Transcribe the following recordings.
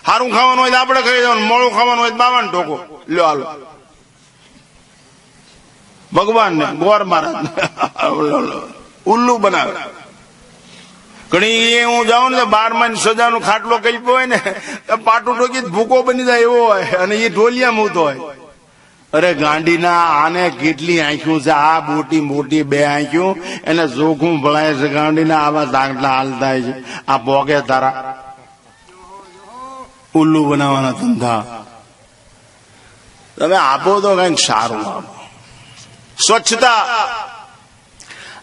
સારું ખાવાનું હોય તો આપણે ખાઈ જવાનું, મોડું ખાવાનું હોય તો બાવાને ઠોકો લ્યો હાલો. ભગવાન ને ગોર મહારાજ ઉલ્લુ બનાવે. ઘણી હું જાઉં ને 12 સજાનો ખાટલો કલ્પ્યો હોય ને પાટું ઠોકી ભૂકો બની જાય એવો હોય, અને એ ઢોલિયા મૂતો હોય. અરે ગાંડીના આને કેટલી આંખ્યું છે, આ મોટી મોટી 2 આંખ્યું, એને જોખું ભળાય છે. ગાંડીના આવા દાખલા હાલ થાય છે. આ ભોગે તારા ઉલ્લુ બનાવવાના ધંધા. તમે આપો તો કઈક સારું આપો. સ્વચ્છતા,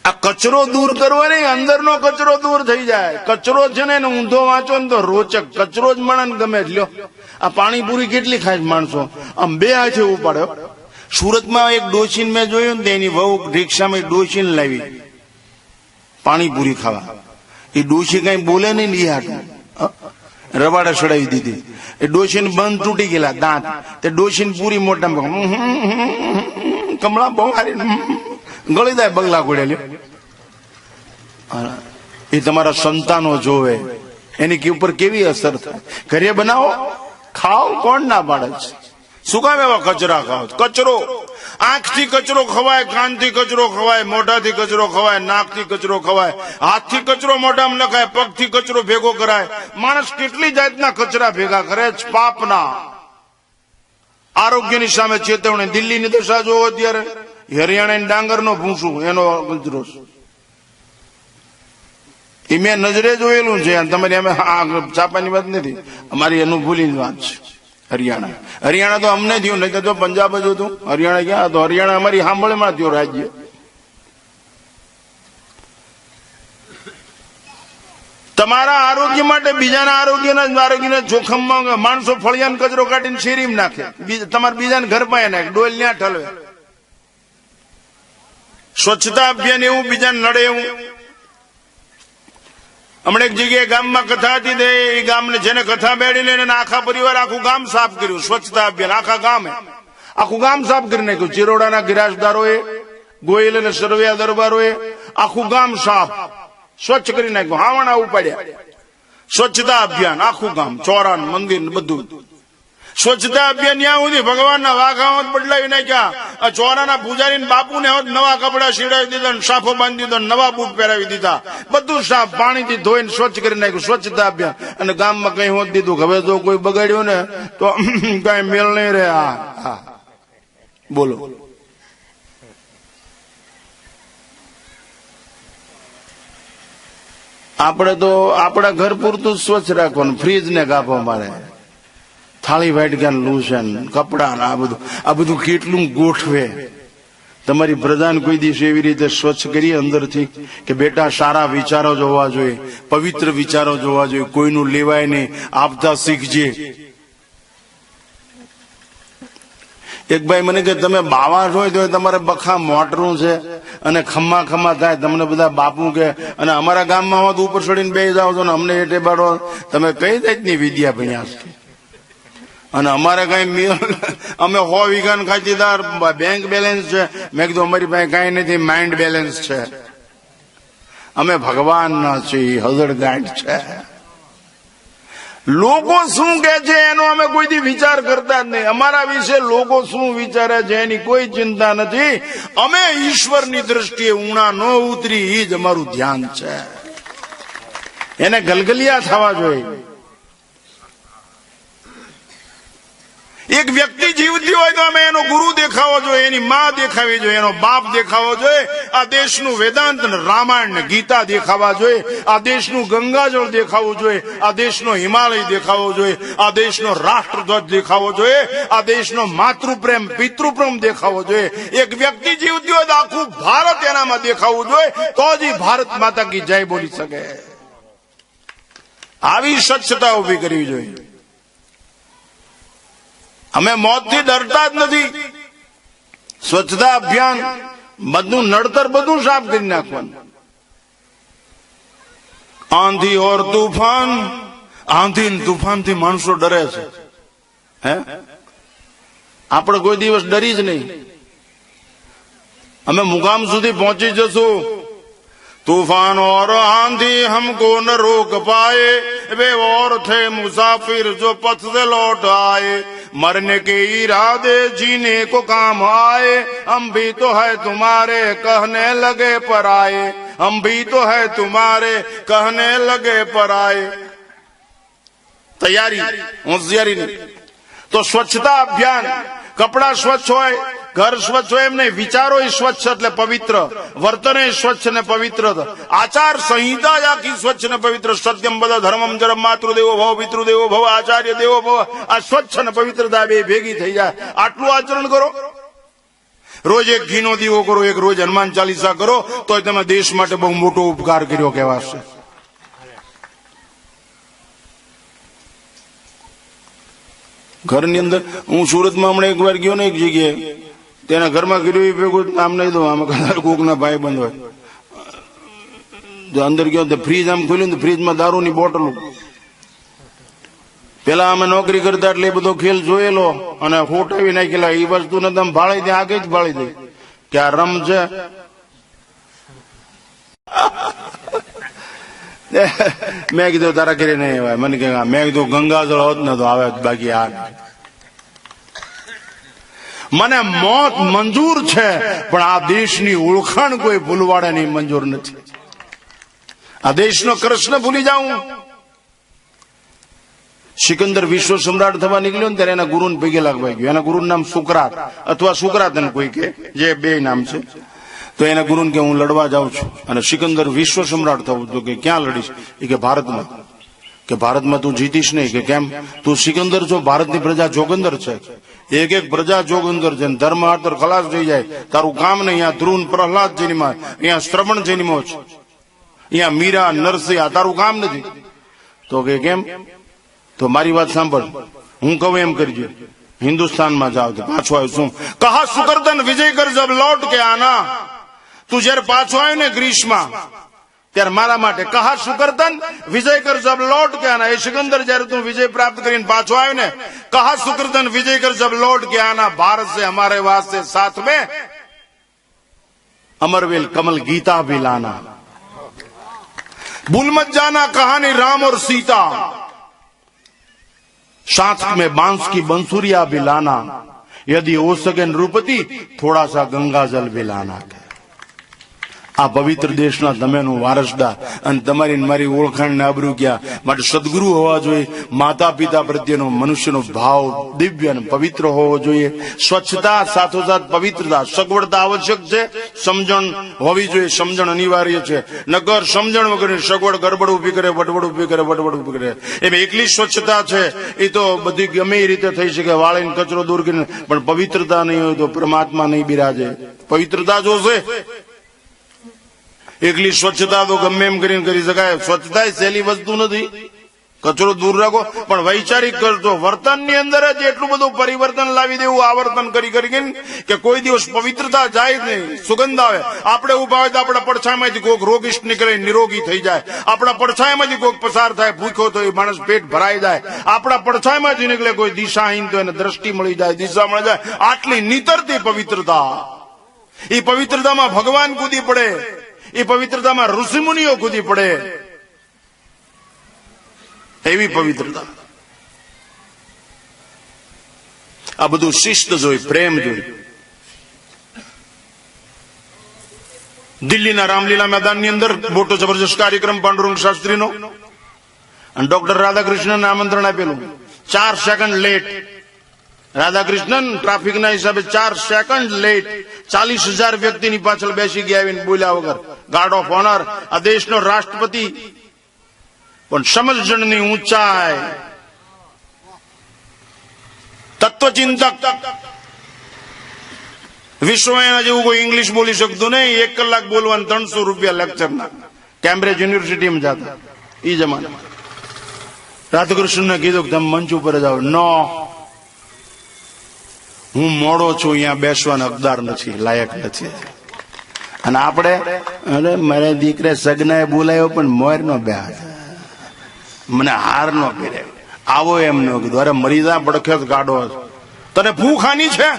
આ કચરો દૂર કરવો નહીં, અંદરનો કચરો દૂર થઈ જાય. કચરો છે ને ઊંધો વાંચો ને તો રોચક, કચરો જ મળે ને ગમે. લ્યો આ પાણીપુરી કેટલી ખાય માણસો, આમ 2 હાથે ઉપાડ્યો. સુરતમાં એક ડોશીને મેં જોયું ને, એની વહુ રિક્ષામાં ડોશીને લાવી પાણીપુરી ખાવા. એ ડોશી કઈ બોલે નહીં, ઈ હાટું રવાડે ચડાવી દીધી. એ ડોશીને બંધ તૂટી ગયેલા દાંત, તે ડોશીને પૂરી મોટા કમળા બહુ હારી ગળી જાય બગલા ગોળે. એ તમારા સંતાનો જોવે, એની ઉપર કેવી અસર થાય. ઘરે બનાવો, ખાઓ, કોણ ના પાડે છે? શું કામ એવા કચરા ખાઓ? કચરો આંખથી કચરો ખવાય, કાનથી કચરો ખવાય, મોઢાથી કચરો ખવાય, નાકથી કચરો ખવાય, હાથથી કચરો મોઢામાં નખાય, પગથી કચરો ભેગો કરાય. માણસ કેટલી જાતના કચરા ભેગા કરે છે પાપના. આરોગ્યની સામે ચેતવણી. દિલ્હીની દશા જોવો અત્યારે, હરિયાણા ડાંગર નો ભૂસું એનો કચરો એ મેં નજરે જોયેલું છે. તમારી અમે છાપાની વાત નથી, અમારી એનું ભૂલી વાત છે. હરિયાણા તો અમને થયું, નહીં તો પંજાબ જ હતું. હરિયાણા ક્યાં હતો? હરિયાણા અમારી સાંભળમાં થયું રાજ્ય. તમારા આરોગ્ય માટે બીજાના આરોગ્યના જોખમમાં માણસો ફળિયાનો કચરો કાઢીને શેરીમાં નાખે, તમારે બીજાને ઘર પાસે નાખે, ડોલ ન્યા ઠલવે. સ્વચ્છતા અભિયાન એવું બીજાને નડે એવું. હમણાં એક જગ્યાએ ગામમાં કથા હતી, એ ગામને જેને કથા બેડી લઈને આખા પરિવાર આખું ગામ સાફ કર્યું. સ્વચ્છતા અભિયાન આખા ગામે આખું ગામ સાફ કરી નાખ્યું. ચિરોડાના ગિરાસદારોએ, ગોયલ અને સરવૈયા દરબારોએ આખું ગામ સાફ સ્વચ્છ કરી નાખ્યું. હાવણા ઉપાડ્યા. સ્વચ્છતા અભિયાન આખું ગામ, ચોરાન મંદિર બધું. સ્વચ્છતા અભિયાન ત્યાં સુધી ભગવાનના વાઘા બદલાવી નાખ્યા. આ ચોરાના પૂજારી બાપુને નવા કપડા સીડાવી દીધા, સાફો બાંધી દીધો, નવા બૂટ પહેરાવી દીધા, બધું સાફ પાણીથી ધોઈને સ્વચ્છ કરી નાખ્યું. સ્વચ્છતા અભિયાન. અને ગામમાં કઈ હોત દીધું, હવે જો કોઈ બગાડ્યું ને તો કઈ મેળ નહીં રહે. હા બોલો. આપણે તો આપણા ઘર પૂરતું જ સ્વચ્છ રાખવાનું. ફ્રીજ ને કાપો મારે, થાળી વાટકા લૂસન, કપડા, આ બધું કેટલું ગોઠવે. તમારી પ્રજાને કોઈ દિવસ એવી રીતે સ્વચ્છ કરીએ અંદરથી કે બેટા સારા વિચારો જોવા જોઈએ, પવિત્ર વિચારો જોવા જોઈએ, કોઈનું લેવાય નહીં, આપતા શીખજે. એક ભાઈ મને કે તમે બાવા હોય તો તમારે બખા મોટરું છે અને ખમ્મા થાય, તમને બધા બાપુ કે, અને અમારા ગામમાં હોત ઉપર ચડીને બેસી જાઓ છો ને અમને એટે બાળો, તમે કઈ જાતની વિદ્યા ભણ્યા છે? અને અમારે કઈ અમે 100 વીઘા ખાતેદાર, બેંક બેલેન્સ છે. મેં કીધું અમારી પાસે કઈ નથી, માઇન્ડ બેલેન્સ છે. અમે ભગવાન ના છીએ, હજળ ગાંઠ છે. લોકો શું કે છે એનો અમે કોઈ દી વિચાર કરતા જ નહીં. અમારા વિશે લોકો શું વિચારે છે એની કોઈ ચિંતા નથી. અમે ઈશ્વરની દ્રષ્ટિએ ઊણા ન ઉતરી, એ જ અમારું ધ્યાન છે. એને ગલગલિયા થવા જોઈએ. એક વ્યક્તિ જીવતી હોય તો અમે એનો ગુરુ દેખાવો જોઈએ, એની માં દેખાવી જોઈએ, એનો બાપ દેખાવો જોઈએ. આ દેશનું વેદાંત ને રામાયણ ને ગીતા દેખાવા જોઈએ. આ દેશનું ગંગાજળ દેખાવું જોઈએ. આ દેશનો હિમાલય દેખાવો જોઈએ. આ દેશનો રાષ્ટ્રધ્વજ દેખાવો જોઈએ. આ દેશનો માતૃપ્રેમ પિતૃપ્રેમ દેખાવો જોઈએ. એક વ્યક્તિ જીવતી હોય તો આખું ભારત એનામાં દેખાવું જોઈએ, તો જ ભારત માતા કી જય બોલી શકે. આવી સ્વચ્છતા ઉભી કરવી જોઈએ. અમે મોતથી ડરતા જ નથી. સ્વચ્છતા અભિયાન, બધું નડતર બધું સાફ કરી નાખવાનું. આંધી ઓર તૂફાન, આંધી તૂફાન થી માણસો ડરે છે. હે, આપણે કોઈ દિવસ ડરી જ નહીં. અમે મુકામ સુધી પહોંચી જશું. तूफान और आंधी हमको न रोक पाए, वे और थे मुसाफिर जो पथ से लौट आए, मरने के इरादे जीने को काम आए, हम भी तो है तुम्हारे कहने लगे पर आए, हम भी तो है तुम्हारे कहने लगे पर आए। तैयारी होशियारी नहीं तो स्वच्छता अभियान, कपड़ा स्वच्छ होय, घर स्वच्छ હોય એમ નહીં, વિચારો સ્વચ્છ એટલે પવિત્ર, વર્તન સ્વચ્છ ને પવિત્ર, આચાર સંહિતા આખી સ્વચ્છ ને પવિત્ર, સત્યમ બદ ધર્મમ જરમ માતૃદેવો ભવ પિતૃદેવો ભવ આચાર્ય દેવો ભવ, આ સ્વચ્છ ને પવિત્રતા બે ભેગી થઈ જાય, આટલું આચરણ કરો। રોજ એક ઘીનો દીવો કરો, એક રોજ હનુમાન ચાલીસા કરો, તો તમે દેશ માટે બહુ મોટો ઉપકાર કર્યો કહેવાશે। ઘરની અંદર હું સુરતમાં હમણાં એક વાર ગયો ને એક જગ્યાએ, તેના ઘરમાં કર્યું ભેગું નામ નહીં દઉં, આમાં કદાચ કોકના ભાઈ બંધ હોય, જો અંદર ગયો તો ફ્રીજ આમ ખોલ્યું તો ફ્રીજમાં દારૂની બોટલો। પેલા અમે નોકરી કરતા એટલે એ બધો ખેલ જોયેલો અને ફોટાવી નાખેલા, એ વસ્તુને તમે ભાળી દે, આગે જ ભાળી દે કે આ રમ છે। મેં કીધું તારા ઘરે નહીં આવે, મને કે મેં કીધું ગંગાજળ હોત ને તો આવે, બાકી આ મને મોત મંજૂર છે, પણ આ દેશની ઓળખાણ કોઈ ભૂલવાડે મંજૂર નથી। આ દેશનો કૃષ્ણ ભૂલી જાઉં। સિકંદર વિશ્વ સમ્રાટ થવા નીકળ્યો ને ત્યારે એના ગુરુને પગે લાગવા ગયો, એના ગુરુનું નામ સુકરાત અથવા સુકરાતન કોઈ કે, જે બે નામ છે। તો એના ગુરુને કે હું લડવા જાઉં છું અને સિકંદર વિશ્વ સમ્રાટ થવું, તો કે ક્યાં લડીશ? એ કે ભારતમાં। કે ભારતમાં તું જીતીશ નહીં। કે કેમ? તું સિકંદર છો, ભારતની પ્રજા જોગંદર છે, એક એક પ્રજા જોગંદર છે, ધર્મ આતર ખલાસ થઈ જાય, તારું કામ નહીં। અહીંયા ધ્રુવ પ્રહલાદ જન્મા, અહીંયા શ્રવણ જન્મો છે, અહીંયા મીરા નરસિંહ, આ તારું કામ નથી। તો કે કેમ? તો મારી વાત સાંભળ, હું કહું એમ કરજે, હિન્દુસ્તાનમાં જાવ તો પાછો આવ્યો શું? કહા સુકર્દન વિજય કર જબ લૌટ કે આના, તું જયારે પાછો આવ્યો ને ગ્રીસમાં ત્યારે મારા માટે કહા સુકર્દન વિજય કર જબ લૌટ કે આના, એ સિકંદર જયારે તું વિજય પ્રાપ્ત કરીને પાછો આવ્યો ને, કહા સુકર્દન વિજય કર જબ લૌટ કે આના, ભારત से हमारे वास्ते साथ में अमरवेल कमल गीता भी लाना, भूल मत जाना कहानी राम और सीता, साथ में बांस की बंसुरिया भी लाना, यदि हो सके नृपति थोड़ा सा गंगा जल भी लाना। આ પવિત્ર દેશના તમેનું વારસદાર અને તમારી મારી ઓળખાણને આબરૂ ગયા માટે સદગુરુ હોવા જોઈએ। માતા પિતા પ્રત્યેનો મનુષ્યનો ભાવ દિવ્ય અને પવિત્ર હોવો જોઈએ। સ્વચ્છતા સાથોસાથ પવિત્રતા, સગવડતા આવશ્યક છે, સમજણ હોવી જોઈએ, સમજણ અનિવાર્ય છે, નગર સમજણ વગરની સગવડ ગરબડ ઉભી કરે, વટવડ ઉભી કરે, વટવડ ઉભી કરે। એમ એકલી સ્વચ્છતા છે એ તો બધી ગમે એ રીતે થઈ શકે, વાળીને કચરો દૂર કરીને, પણ પવિત્રતા નહીં હોય તો પરમાત્મા નહીં બિરાજે। પવિત્રતા જોશે। એકલી સ્વચ્છતા તો ગમે એમ કરીને કરી શકાય, સ્વચ્છતા એ સહેલી વસ્તુ નથી, કચરો દૂર રાખો, પણ વૈચારિક કરજો, વર્તનની અંદર જ એટલું બધું પરિવર્તન લાવી દેવું આવર્તન કરી કરીને કે કોઈ દિવસ પવિત્રતા જાય જ નહીં, સુગંધ આવે। આપણે ઉભા હોય તો આપણા પડછાયામાંથી કોઈક રોગિષ્ટ નીકળે, નિરોગી થઈ જાય, આપણા પડછાયામાંથી કોઈક પસાર થાય, ભૂખ્યો તો એ માણસ પેટ ભરાઈ જાય, આપણા પડછાયામાંથી નીકળે કોઈ દિશાહીન તો એને દ્રષ્ટિ મળી જાય, દિશા મળી જાય। આટલી નીતરતી પવિત્રતા, એ પવિત્રતામાં ભગવાન કૂદી પડે, એ પવિત્રતામાં ઋષિમુનિઓ કૂદી પડે, એવી પવિત્રતા। આ બધું શિસ્ત જોઈ, પ્રેમ જોઈ। દિલ્હીના રામલીલા મેદાનની અંદર મોટો જબરજસ્ત કાર્યક્રમ પાંડુરંગ શાસ્ત્રીનો, અને ડોક્ટર રાધાકૃષ્ણને આમંત્રણ આપેલું, 4 સેકન્ડ લેટ। રાધાકૃષ્ણન ટ્રાફિકના હિસાબે 4 સેકન્ડ લેટ, 40,000 વ્યક્તિની પાછળ બેસી ગયા આવીને બોલ્યા વગર, ગાર્ડ ઓફ ઓનર, આ દેશનો રાષ્ટ્રપતિ, પણ સમજણની ઊંચાઈ, તત્વચિંતક, વિશ્વમાં એના જેવું કોઈ ઇંગ્લિશ બોલી શકતું નહીં। 1 કલાક બોલવાના 300 રૂપિયા લેક્ચરના, કેમ્બ્રિજ યુનિવર્સિટીમાં જતા એ જમાનામાં। રાધાકૃષ્ણને કીધું કે તમે મંચ ઉપર જાઓ, નો, હું મોડો છું, અહીંયા બેસવાનો હકદાર નથી, લાયક નથી। અને આપણે, અરે મારા દીકરા સગનાએ બોલાયો પણ મોર નો બેહાર, મને હાર નો પહેર્યો, આવો એમ નો કીધું, અરે મરી જા પડખે ગાડો, તને ભૂખ આની છે?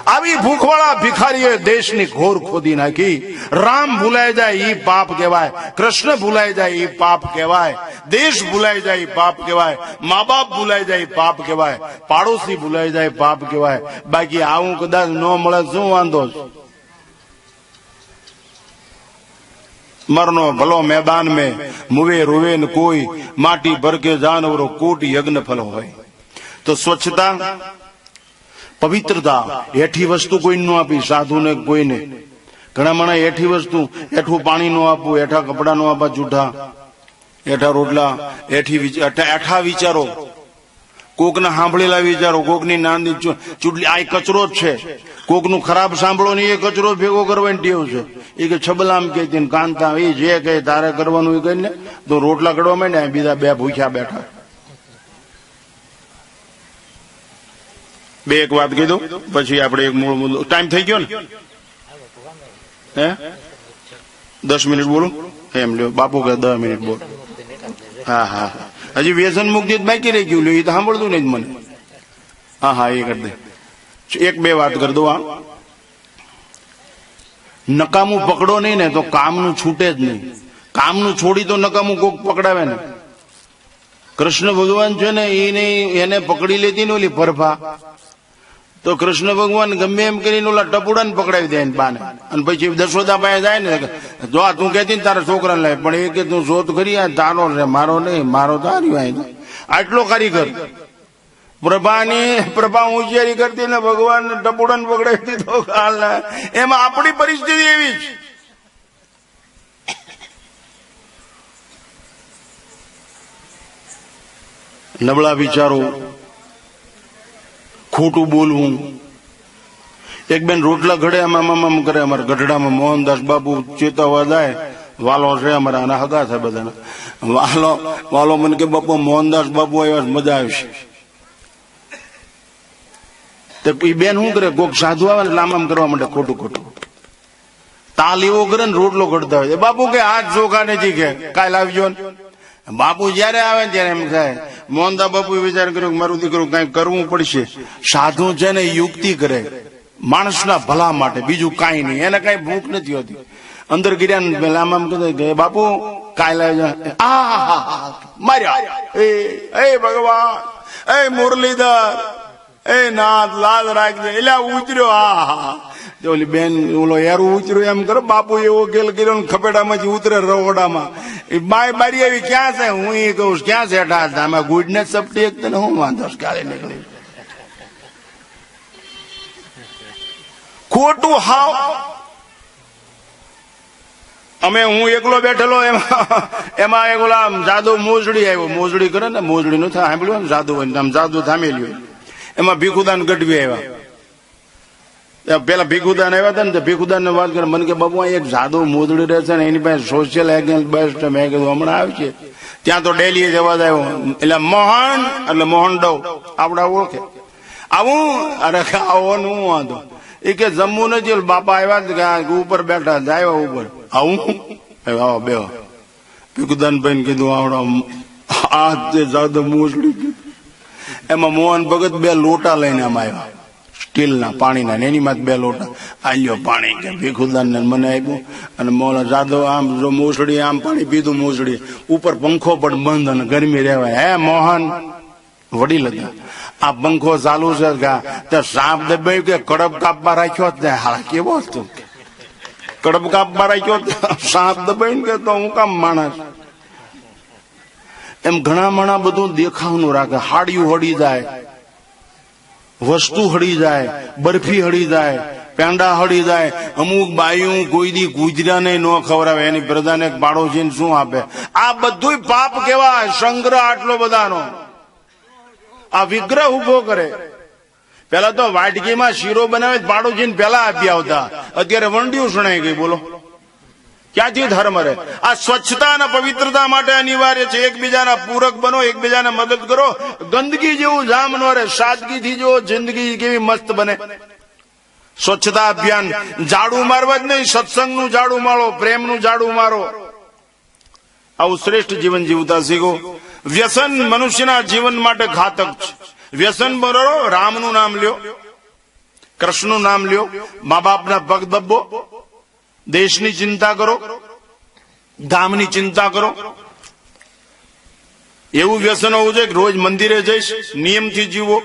આવી ભૂખવાળા ભિખારીએ દેશની ઘોર ખોદી નાખી. રામ ભૂલાઈ જાય એ પાપ કહેવાય, કૃષ્ણ ભૂલાઈ જાય એ પાપ કહેવાય, દેશ ભૂલાઈ જાય એ પાપ કહેવાય, મા બાપ ભૂલાઈ જાય એ પાપ કહેવાય, પાડોશી ભૂલાઈ જાય એ પાપ કહેવાય. બાકી આવું કદાચ ન મળે શું વાંધો છે? मरनो भलो मैदान में मुवे रुवे न कोई, माटी भर के जानवरों कोटि यज्ञ फल होय. तो स्वच्छता, पवित्रता हेठी वस्तु कोई न आपी, साधु ने कोई ने. घणा मणा हेठी वस्तु, हेठू पाणी नो आपू, हेठा कपड़ा नो आपा जूठा, हेठा रोटला, हेठा विचारो, कोक ना सांभळेला विचारो, कोक नी नानी चूडली आ कचरो ज छे. कोक नु खराब सांभळो नहीं, ए कचरो भेगो करवानी टेव छे. ए के छबलाम के दिन कांता ए जे कहे तारे करवानुं कही ने तो रोटला कड़वा માંડ્યા, बीजा बे भूख्या बैठा. बे एक बात कीधुं पछी आपणे एक मूळ मुद्दो. टाइम थई गयो ने? हे 10 मिनिट बोलूं एम ल्यो. बापू के 10 मिनिट बोल. हाँ हाँ हजी व्यसन मुक्ति बाकी रही गયું, એ તો સાંભળતું નહીં મને. હા હા એ કરી દે. એક બે વાત કરી દઉં. આ નકામું પકડો નહીં ને તો કામનું છૂટે જ નહીં. કામનું છોડી તો નકામું કોક પકડાવે ને. કૃષ્ણ ભગવાન છે ને એને પકડી લેતી ને ઓલી પરભા, તો કૃષ્ણ ભગવાન ગમે એમ કરીને ઓલા ટપુડા ને પકડાવી દે બાને. અને પછી દશોદા પાસે જાય ને, જો આ તું કહેતી ને તારા છોકરા લાય, પણ એ કે તું શોધ કરી આ તારો છે, મારો નહીં, મારો તો આવ્યો. આટલો કારીગર પ્રભા હોશિયારી કરતી ને ભગવાન ટપુડા ને પકડાવી દીધો. એમાં આપણી પરિસ્થિતિ એવી જ. નબળા વિચારો, ખોટું બોલવું. એક બેન રોટલા ઘડે આમ કરે, અમારા ગઢડામાં મોહનદાસ બાપુ ચેતવવા જાય, વાલો છે અમારા, આના હગા છે બધાના. વાલો મને કે બાપુ મોહનદાસ બાપુ આવ્યા, મજા આવશે. તો એ બેન શું કરે, કોક સાધુ આવે ને લામામ કરવા માટે ખોટું ખોટું તાલ એવો કરે ને રોટલો ઘડતા હોય. બાપુ કે હાથ ચોખા નથી, કે કાલ આવજો ને. બાપુ જયારે આવે ત્યારે એમ થાય. મોહનદાસ બાપુ વિચાર કર્યો કે મારું દીકરું કઈ કરવું પડશે. સાધુ છે ને યુક્તિ કરે માણસના ભલા માટે, બીજું કઈ નહીં. એને કઈ ભૂખ નથી હોતી. અંદર ગિર્યા પેલા આમ કહે બાપુ કાલે માર્યા, એ ભગવાન, એ મુરલીધર, એ નાથ લાલ રાખજે. એટલે ઉતર્યો. હા ઓલી બેન ઓલો યારું ઉતર્યો એમ કરો. બાપુ એવો ખેલ કર્યો ને ખપેડામાંથી ઉતરે રવડામાં. બાય બારી આવી, ક્યાં છે? હું એ કહું ક્યાં છે? આમાં ગુડ ને સપટી એક તને હું વાંધો કાલે નીકળી. ખોટું હાવ. અમે હું એકલો બેઠેલો, એમાં એક ઓલા જાદુ મોજડી આવ્યો. મોજડી કરે ને, મોજડી નું થાય સાંભળ્યું, જાદુ હોય આમ જાદુ થામેલ્યું. એમાં ભીખુદાન ગઢવી આવ્યા. પેલા ભીખુદાન આવ્યા હતા ને, ભીખુદાન ને વાત કરે. મને કે બાબુ એક જાદુ મોજડી રહે છે ને, એની પાસે સોશિયલ એગેન્સ્ટ બેસ્ટ. મેં કીધું હમણાં આવશે. ત્યાં તો ડેલી જવા આવ્યો. એટલે મોહન એટલે મોહન ડવ આપડા ઓળખે. આવું અરે આવો ને હું વાંધો. એ કે જમવું નથી. બાપા આવ્યા ઉપર બેઠા જાય ઉપર. આવું આવો બે ભીખુદાન ભાઈ કીધું આવડો આ જે જાદુ મોજડી. એમાં મોહન ભગત બે લોટા લઈને આમ આવ્યા, સ્ટીલના પાણીના. એની માં 2 લોટા આલ્યો પાણી, કે ભીખુદાન ને મને આપ્યું. અને મોલા જાદવ આમ જો મોસડી આમ પાણી પીધું. મોસડી ઉપર પંખો પણ બંધ અને ગરમી રહેવાય. હે મોહન વડીલ હતા. આ પંખો ચાલુ છે, સાપ દબાયું કે કડબ કાપવા રાખ્યો જ ને. હાલા કેવો હતો, કડબ કાપવા રાખ્યો, સાપ દબાયું કે તો હું કામ માણસ. એમ ઘણા મણા બધું દેખાવનું રાખે. હાડિયું હળી જાય, વસ્તુ હળી જાય, બરફી હળી જાય, પેંડા હળી જાય. અમુક બાયું કોઈ દી ગુજરાને ન ખવડાવે, એની પ્રજાને પાડોશીને શું આપે. આ બધું પાપ કેવાય. સંગ્રહ આટલો બધાનો આ વિગ્રહ ઉભો કરે. પેલા તો વાટકીમાં શીરો બનાવે પાડોશીને પેલા આપી આવતા. અત્યારે વંડિયું શણાઈ ગઈ. બોલો ક્યાંથી ધર્મ રહે? આ સ્વચ્છતા અને પવિત્રતા માટે અનિવાર્ય છે. એકબીજાના પૂરક બનો, એકબીજાને મદદ કરો. ગંદકી જેવું જામ ન રહે. સાદગીથી જો જિંદગી કેવી મસ્ત બને. સ્વચ્છતા અભિયાન. ઝાડુ મારવા જ નહીં, સત્સંગનું ઝાડુ મારો, પ્રેમનું ઝાડુ મારો. આવું શ્રેષ્ઠ જીવન જીવતા શીખો. વ્યસન મનુષ્યના જીવન માટે ઘાતક છે. વ્યસન બરો, રામનું નામ લ્યો. કૃષ્ણનું નામ લ્યો, મા બાપના પગ દબો, દેશની ચિંતા કરો, ગામની ચિંતા કરો. એવું વ્યસન હોવું જોઈએ કે રોજ મંદિરે જઈશ, નિયમથી જીવો.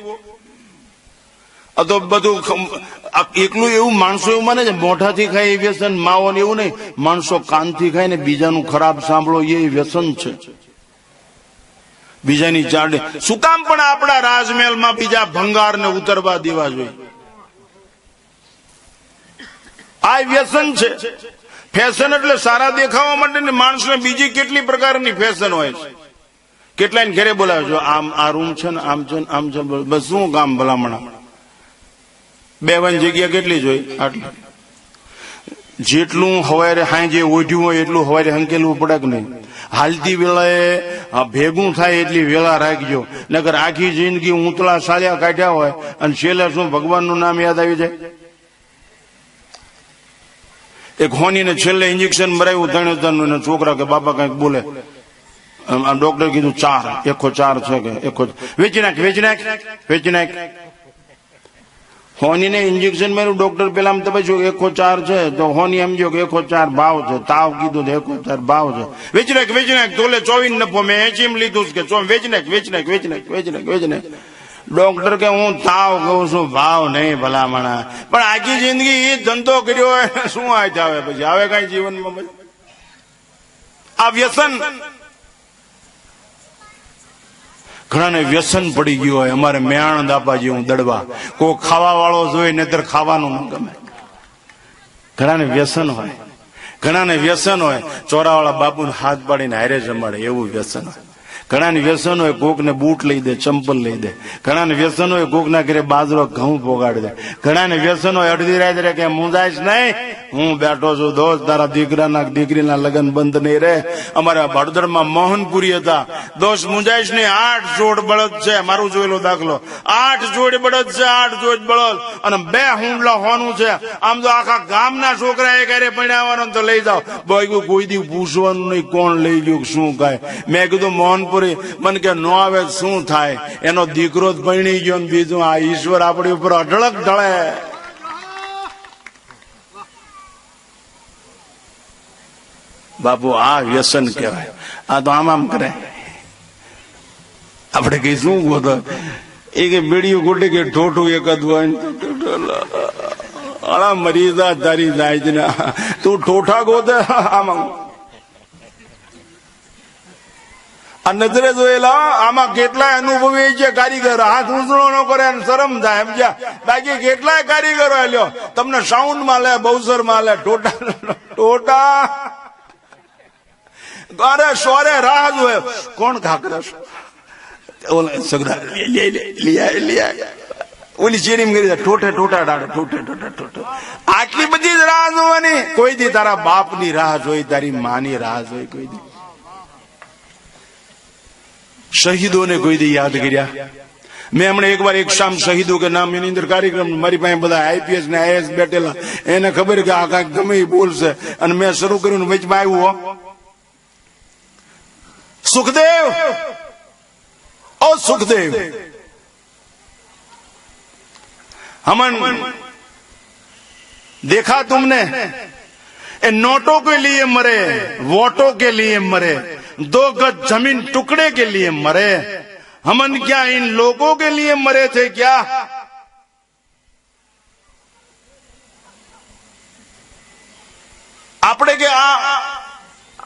તો બધું એકલું એવું માણસો એવું માને છે મોઢાથી ખાય એ વ્યસન, માવો ને એવું નહીં. માણસો કાનથી ખાય ને બીજાનું ખરાબ સાંભળો એ વ્યસન છે. બીજાની ચાડે શું કામ પણ આપણા રાજમહેલમાં બીજા ભંગારને ઉતરવા દેવા જોઈએ? આ વ્યસન છે. ફેશન એટલે સારા દેખાવા માટે ને માણસને બીજી કેટલી પ્રકારની ફેશન હોય છે. કેટલાય ઘરે બોલાવે છો, આમ આ રૂમ છે ને આમ છે ને આમ છે, બસ શું કામ ભલામણા? બેવાની જગ્યા કેટલી જોઈ? આટલી. જેટલું હવારે હાંજે ઓઢ્યું હોય એટલું હવારે હંકેલવું પડે કે નહીં? હાલતી વેળાએ ભેગું થાય એટલી વેળા રાખજો, નકર આખી જિંદગી ઊંતળા સાલ્યા કાઢ્યા હોય અને છેલ્લે શું ભગવાનનું નામ યાદ આવી જાય? એક હોનીને છેલ્લે ઇન્જેક્શન મરાયું 3,000 છોકરા કે બાપા કઈક બોલે, ડોક્ટર કીધું 4, 104 છે કે 1 વેચી નાખ વેચી નાખ વેચી નાખ. હોનીને ઇન્જેક્શન માર્યું ડોક્ટર પેલા આમ તમે 104 છે તો હોની સમજો કે 104 ભાવ છે. તાવ કીધું તો 104 ભાવ છે. વેચી નાખ તોલે 24 નફો, મેં 80 લીધું કે વેચી નાખ વેચી નાખ વેચી નાખ વેચી નાખ વેચી નાખ. ડોક્ટર કે હું તાવ કહું છું, ભાવ નહીં ભલામણા. પણ આખી જિંદગી એ ધંધો કર્યો હોય શું આવે પછી? આવે કઈ જીવનમાં? આ વ્યસન. ઘણાને વ્યસન પડી ગયું હોય. અમારે મેણ દાપાજી હું દડવા, કોઈ ખાવા વાળો જોઈ નહીતર ખાવાનું ન ગમે. ઘણાને વ્યસન હોય, ઘણાને વ્યસન હોય ચોરાવાળા બાપુને હાથ પાડીને હારે જમાડે એવું વ્યસન હોય. ઘણાને વ્યસન હોય કોકને બૂટ લઈ દે, ચંપલ લઈ દે. ઘણાને વ્યસન હોય કોકના ઘરે બાજરો ઘઉં પોગાડી દે. ઘણાને વ્યસન હોય અડધી રાત્રે કે મુંજાઈશ નહીં, હું બેઠો છું દોસ્ત, તારા દીકરીના લગ્ન બંધ નહીં રહે. અમારા ભડદરમાં મોહનપુરી હતા, દોસ્ત મુંજાઈશ નહીં, 8 જોડ બળદ છે. મારું જોયેલો દાખલો, 8 જોડ બળદ છે, 8 જોડ બળદ અને 2 હુંડલા હોનું છે. આમ તો આખા ગામના છોકરા એ ઘરે પરણાવવાનો તો લઈ જાઓ. ભાઈ કોઈ દી પૂછવાનું નહીં કોણ લઈ ગયું શું કાય. મેં કીધું મોહનપુરી મને કે નો આવે શું થાય? એનો દીકરો જ પરણી ગયો ને બીજું આ ઈશ્વર આપણી ઉપર અઢળક ઢળે. બાપુ આ વ્યસન કહેવાય. આ તો આમ કરે. આપણે કઈ શું ગોતો એ કે બીડીયું ગોટી કે ઠોઠું એકદ હોય મરી જા તારી જાય જ ના, તું ઠોઠા ગોતે. આમાં આ નજરે જોયેલા આમાં કેટલાય અનુભવી છે કારીગર. હાથ ઉંચળો ન કરે શરમ થાય એમ. બાકી કેટલાય કારીગરો લ્યો તમને સાઉન્ડ માં લે, બહુસર માં લે, ટોટા અરે સોરે રાહ જોય કોણ ખાકરસ ઓલી ચેરી કરી ઠોઠે ઠોઠા ડાડે ઠોઠે ઠોઠા ઠોઠે. આટલી બધી જ રાહ જોવાની. કોઈ દી તારા બાપ ની રાહ જોઈ, તારી માની રાહ જોઈ? કોઈ દી શહીદોને કોઈ દી યાદ કર્યા? મેં હમણાં એકવાર એક શામ શહીદો કે નામ એની અંદર કાર્યક્રમ, મારી પાસે બધા આઈપીએસ ને આઈએસ બેઠેલા, એને ખબર કે આ કાંઈક ગમે એ બોલશે અને મેં શરૂ કર્યું વચમાં આવ્યું સુખદેવ, ओ सुखदेव, हमन देखा तुमने ए नोटों के लिए मरे, वोटों के लिए मरे, 2 गज जमीन टुकड़े के लिए मरे, हमन क्या इन लोगों के लिए मरे थे क्या? આપણે કે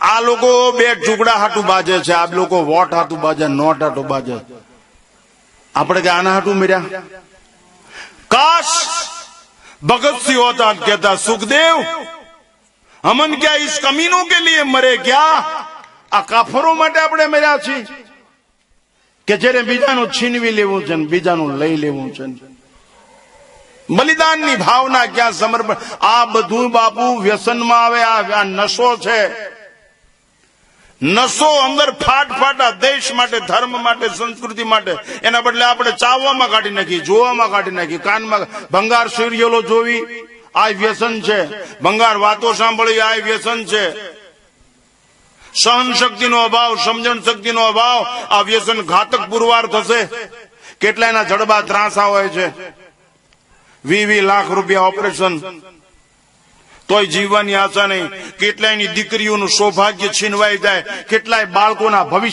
આ લોકો 2 ટુકડા હાટું બાજે છે, આ લોકો વોટ હાટું બાજે, નોટ હાટું બાજે. આપણે કે આના હાટું મર્યા? काश भगत सिंह होता, कहता सुखदेव हमन क्या इस कमीनों के लिए मरे क्या? आ काफरो માટે આપણે મર્યા છીએ કે જેને બીજાનું છીનવી લેવું છે, બીજાનું લઈ લેવું છે. બલિદાનની ભાવના ક્યાં, સમર્પણ. આ બધું બાપુ વ્યસનમાં આવે. આ નશો છે. નશો અંદર ફાટફાટા દેશ માટે, ધર્મ માટે, સંસ્કૃતિ માટે. એના બદલે આપણે ચાવવામાં કાઢી નાખી, જોવામાં કાઢી નાખી, કાનમાં ભંગાર સિરિયલો જોવી આ વ્યસન છે, ભંગાર વાતો સાંભળવી આ વ્યસન છે. સહન શક્તિનો અભાવ, સમજણ શક્તિનો અભાવ, આ વ્યસન ઘાતક પુરવાર થશે. કેટલાયના જડબા ત્રાસા હોય છે. 20 લાખ રૂપિયા ઓપરેશન, તોય જીવવાની આશા નહીં. કેટલાયની દીકરીઓનું સૌભાગ્ય છીનવાઈ જાય, કેટલાય બાળકોના ભવિષ્ય